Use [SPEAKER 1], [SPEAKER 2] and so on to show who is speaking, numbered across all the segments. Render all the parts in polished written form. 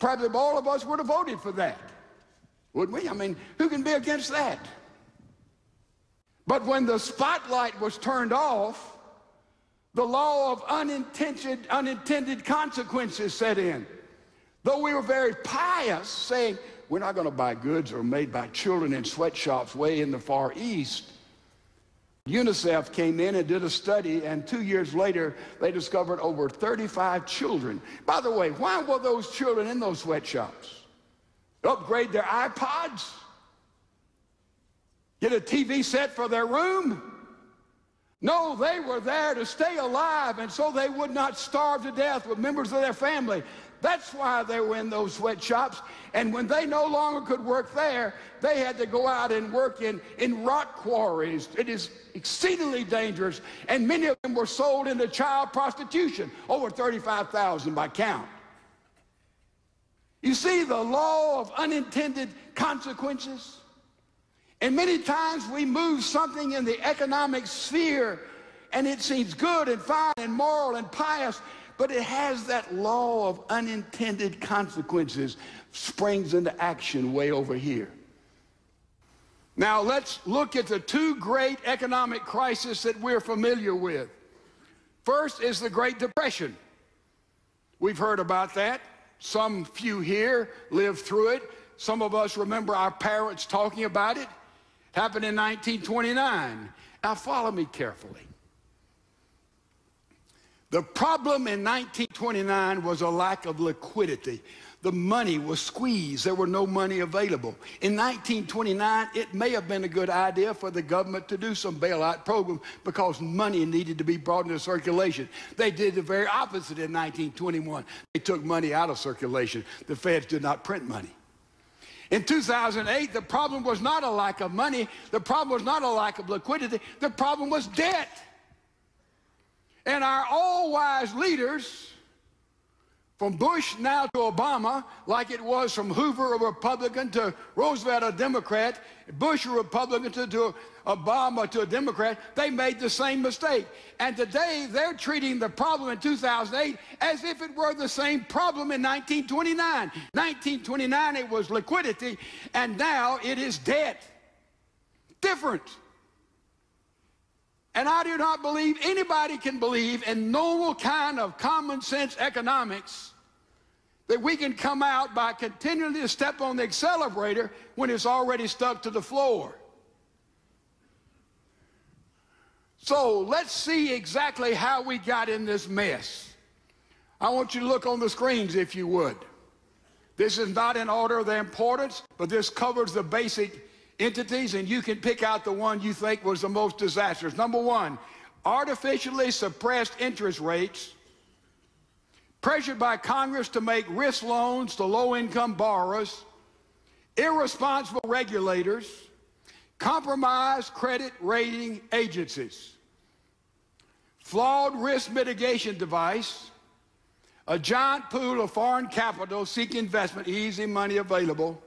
[SPEAKER 1] Probably all of us would have voted for that, wouldn't we? I mean, who can be against that? But when the spotlight was turned off, the law of unintended consequences set in. Though we were very pious, saying we're not going to buy goods that are made by children in sweatshops way in the Far East, UNICEF came in and did a study, and 2 years later, they discovered over 35 children. By the way, why were those children in those sweatshops? Upgrade their iPods? Get a TV set for their room? No, they were there to stay alive, and so they would not starve to death with members of their family. That's why they were in those sweatshops. And when they no longer could work there, they had to go out and work in rock quarries. It is exceedingly dangerous. And many of them were sold into child prostitution, over 35,000 by count. You see the law of unintended consequences? And many times we move something in the economic sphere, and it seems good and fine and moral and pious, but it has that law of unintended consequences springs into action way over here. Now let's look at the two great economic crises that we're familiar with. First is the Great Depression. We've heard about that. Some few here lived through it. Some of us remember our parents talking about it. It happened in 1929. Now follow me carefully. The problem in 1929 was a lack of liquidity. The money was squeezed. There were no money available. In 1929, it may have been a good idea for the government to do some bailout program because money needed to be brought into circulation. They did the very opposite in 1921. They took money out of circulation. The feds did not print money. In 2008, the problem was not a lack of money. The problem was not a lack of liquidity. The problem was debt. And our all-wise leaders, from Bush now to Obama, like it was from Hoover, a Republican, to Roosevelt, a Democrat, Bush, a Republican, to Obama, to a Democrat, they made the same mistake. And today, they're treating the problem in 2008 as if it were the same problem in 1929. 1929, it was liquidity, and now it is debt. Different. And I do not believe anybody can believe in normal kind of common sense economics that we can come out by continuing to step on the accelerator when it's already stuck to the floor. So let's see exactly how we got in this mess. I want you to look on the screens if you would. This is not in order of their importance, but this covers the basic entities, and you can pick out the one you think was the most disastrous. Number one, artificially suppressed interest rates, pressured by Congress to make risk loans to low-income borrowers, irresponsible regulators, compromised credit rating agencies, flawed risk mitigation device, a giant pool of foreign capital seeking investment, easy money available,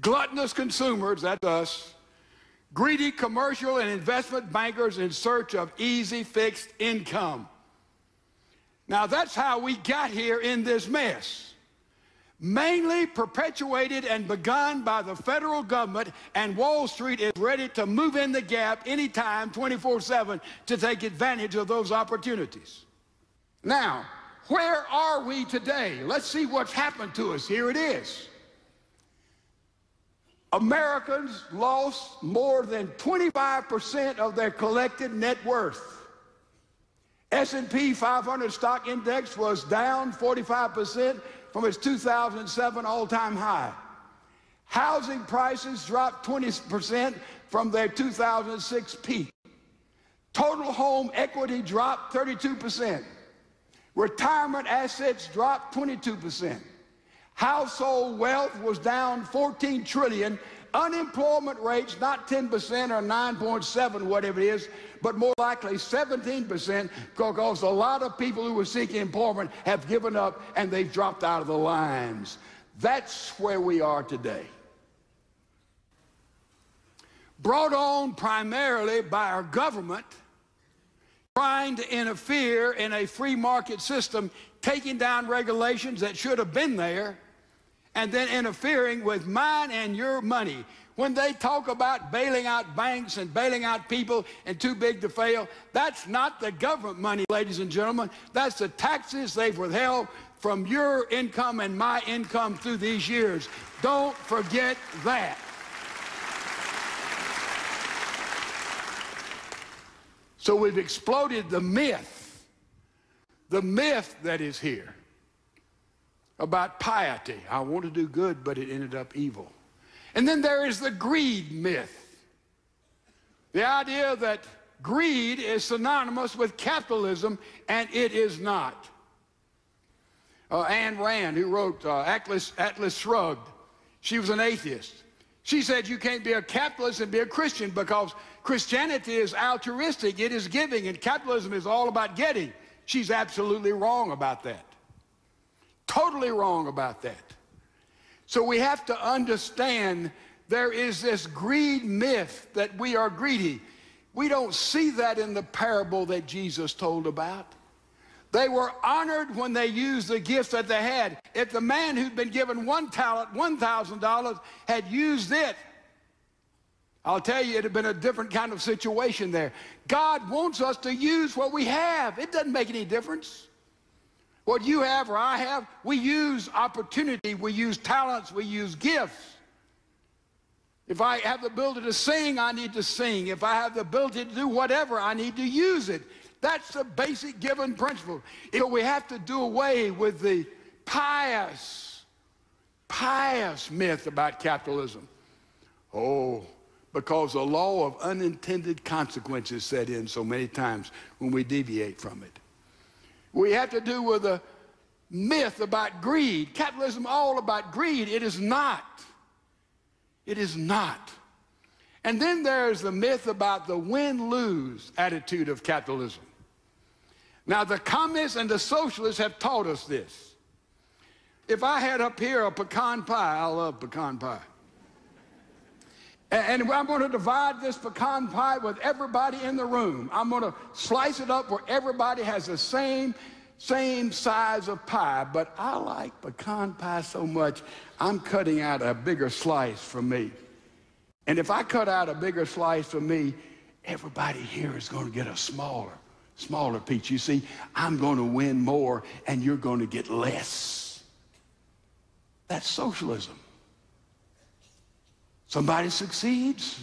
[SPEAKER 1] gluttonous consumers, that's us, greedy commercial and investment bankers in search of easy fixed income. Now that's how we got here in this mess. Mainly perpetuated and begun by the federal government, and Wall Street is ready to move in the gap anytime, 24/7, to take advantage of those opportunities. Now, where are we today? Let's see what's happened to us. Here it is. Americans lost more than 25% of their collected net worth. S&P 500 stock index was down 45% from its 2007 all-time high. Housing prices dropped 20% from their 2006 peak. Total home equity dropped 32%. Retirement assets dropped 22%. Household wealth was down 14 trillion. Unemployment rates, not 10% or 9.7, whatever it is, but more likely 17%, because a lot of people who were seeking employment have given up and they've dropped out of the lines. That's where we are today. Brought on primarily by our government trying to interfere in a free market system, taking down regulations that should have been there, and then interfering with mine and your money. When they talk about bailing out banks and bailing out people and too big to fail, that's not the government money, ladies and gentlemen. That's the taxes they've withheld from your income and my income through these years. Don't forget that. So we've exploded the myth that is here about piety. I want to do good, but it ended up evil. And then there is the greed myth. The idea that greed is synonymous with capitalism, and it is not. Ayn Rand, who wrote Atlas Shrugged, she was an atheist. She said you can't be a capitalist and be a Christian because Christianity is altruistic, it is giving, and capitalism is all about getting. She's absolutely wrong about that. Totally wrong about that. So we have to understand there is this greed myth that we are greedy. We don't see that in the parable that Jesus told about. They were honored when they used the gifts that they had. If the man who'd been given one talent, $1,000, had used it, I'll tell you, it'd have been a different kind of situation there. God wants us to use what we have. It doesn't make any difference. What you have or I have, we use opportunity, we use talents, we use gifts. If I have the ability to sing, I need to sing. If I have the ability to do whatever, I need to use it. That's the basic given principle. So we have to do away with the pious myth about capitalism. Oh, because the law of unintended consequences set in so many times when we deviate from it. We have to do with a myth about greed. Capitalism all about greed. It is not. It is not. And then there's the myth about the win-lose attitude of capitalism. Now, the communists and the socialists have taught us this. If I had up here a pecan pie, I love pecan pie. And I'm going to divide this pecan pie with everybody in the room. I'm going to slice it up where everybody has the same size of pie. But I like pecan pie so much, I'm cutting out a bigger slice for me. And if I cut out a bigger slice for me, everybody here is going to get a smaller piece. You see, I'm going to win more and you're going to get less. That's socialism. Somebody succeeds,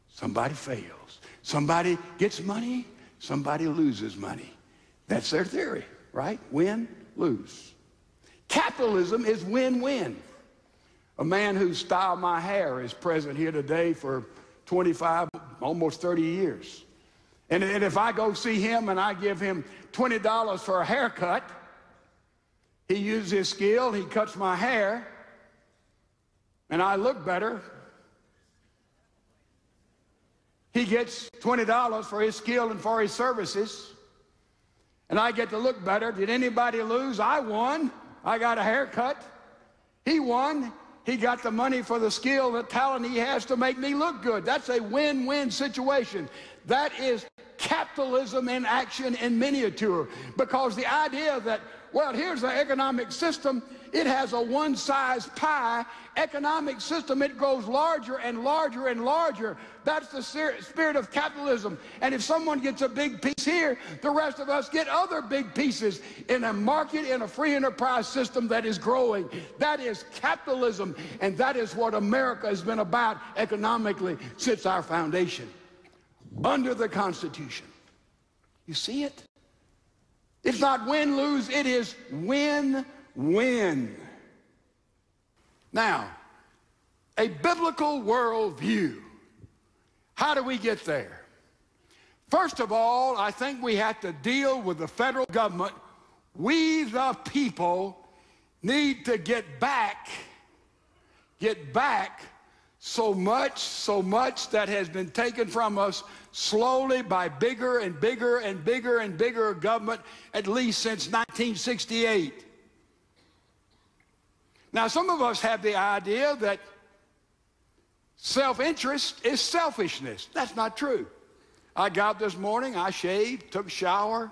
[SPEAKER 1] somebody fails. Somebody gets money, somebody loses money. That's their theory, right? Win, lose. Capitalism is win-win. A man who styled my hair is present here today for 25, almost 30 years. And if I go see him and I give him $20 for a haircut, he uses his skill, he cuts my hair, and I look better. He gets $20 for his skill and for his services, and I get to look better. Did anybody lose? I won. I got a haircut. He won. He got the money for the skill, the talent he has to make me look good. That's a win-win situation. That is capitalism in action in miniature, because the idea that, well, here's the economic system, it has a one-size pie economic system. It grows larger and larger and larger. That's the spirit of capitalism. And if someone gets a big piece here, the rest of us get other big pieces in a market, in a free enterprise system that is growing. That is capitalism, and that is what America has been about economically since our foundation, under the Constitution. You see it? It's not win-lose, it is win-win. Now, a biblical worldview. How do we get there? First of all, I think we have to deal with the federal government. We, the people, need to get back so much that has been taken from us slowly by bigger and bigger and bigger and bigger government, at least since 1968. Now, some of us have the idea that self-interest is selfishness. That's not true. I got up this morning, I shaved, took a shower,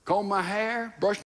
[SPEAKER 1] combed my hair, brushed